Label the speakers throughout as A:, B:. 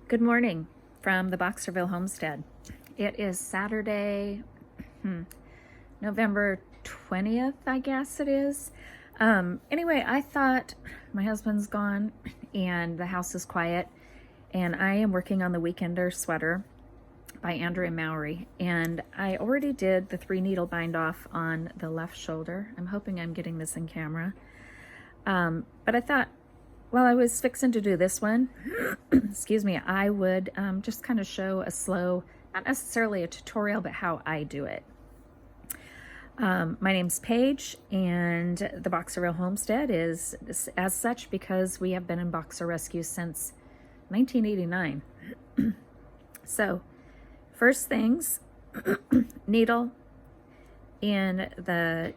A: Good morning from the Boxerville homestead. It is Saturday, November 20th, I guess it is. Anyway, I thought my husband's gone and the house is quiet, and I am working on the Weekender sweater by Andrea Mowry, and I already did the 3-needle bind off on the left shoulder. I'm hoping I'm getting this in camera. But I thought, while I was fixing to do this one, excuse me, I would just kind of show a slow, not necessarily a tutorial, but how I do it. My name's Paige, and the Boxerville homestead is as such because we have been in boxer rescue since 1989. So, first things, needle in the,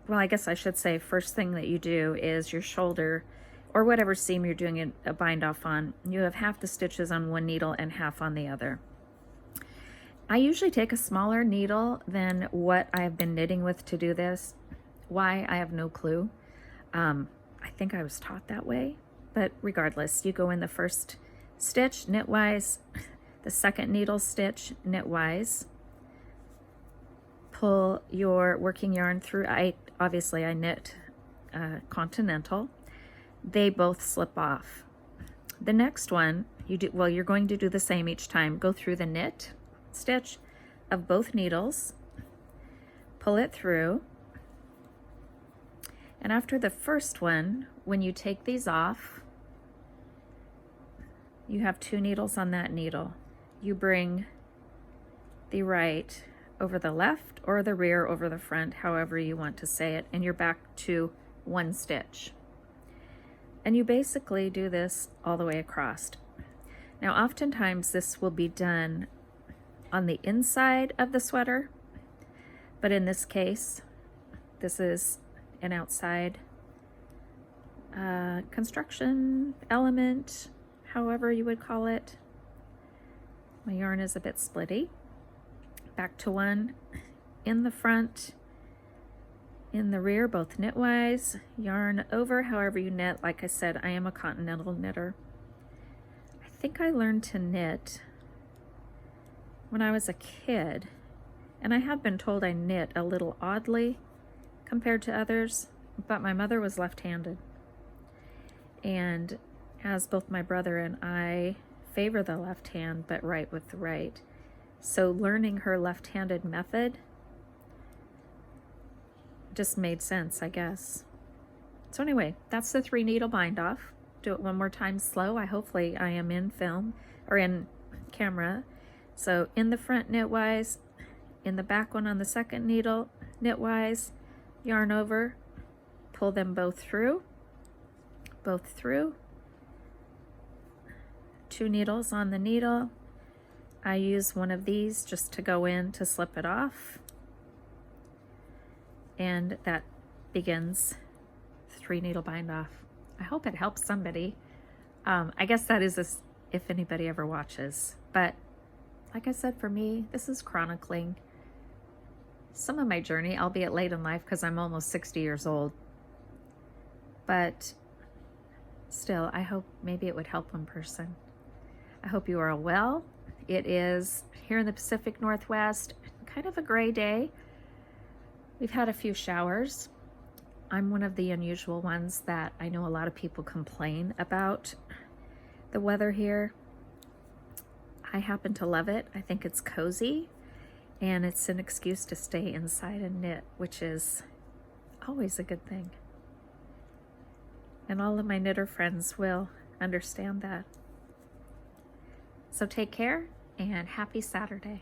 A: well, I guess I should say first thing that you do is your shoulder, or whatever seam you're doing a bind off on. You have half the stitches on one needle and half on the other. I usually take a smaller needle than what I've been knitting with to do this. Why, I have no clue. I think I was taught that way, but regardless, you go in the first stitch knitwise, the second needle stitch knitwise, pull your working yarn through. Obviously I knit Continental. They both slip off. The next one, you're going to do the same each time. Go through the knit stitch of both needles, pull it through, and after the first one, when you take these off, you have 2 needles on that needle. You bring the right over the left or the rear over the front, however you want to say it, and you're back to 1 stitch. And you basically do this all the way across. Now, oftentimes this will be done on the inside of the sweater, but in this case, this is an outside construction element, however you would call it. My yarn is a bit splitty. Back to 1 in the front, in the rear, both knitwise, yarn over, however you knit. Like I said, I am a continental knitter. I think I learned to knit when I was a kid, and I have been told I knit a little oddly compared to others, but my mother was left-handed, and as both my brother and I favor the left hand but write with the right, so learning her left-handed method just made sense, I guess. So anyway, that's the 3-needle bind off. Do it one more time slow. Hopefully I am in film or in camera. So in the front knitwise, in the back one on the second needle knitwise, yarn over, pull them both through, 2 needles on the needle. I use one of these just to go in to slip it off. And that begins 3-needle bind off. I hope it helps somebody. I guess that is if anybody ever watches. But like I said, for me, this is chronicling some of my journey, albeit late in life because I'm almost 60 years old. But still, I hope maybe it would help one person. I hope you are well. It is here in the Pacific Northwest, kind of a gray day. We've had a few showers. I'm one of the unusual ones that I know a lot of people complain about the weather here. I happen to love it. I think it's cozy, and it's an excuse to stay inside and knit, which is always a good thing. And all of my knitter friends will understand that. So take care, and happy Saturday.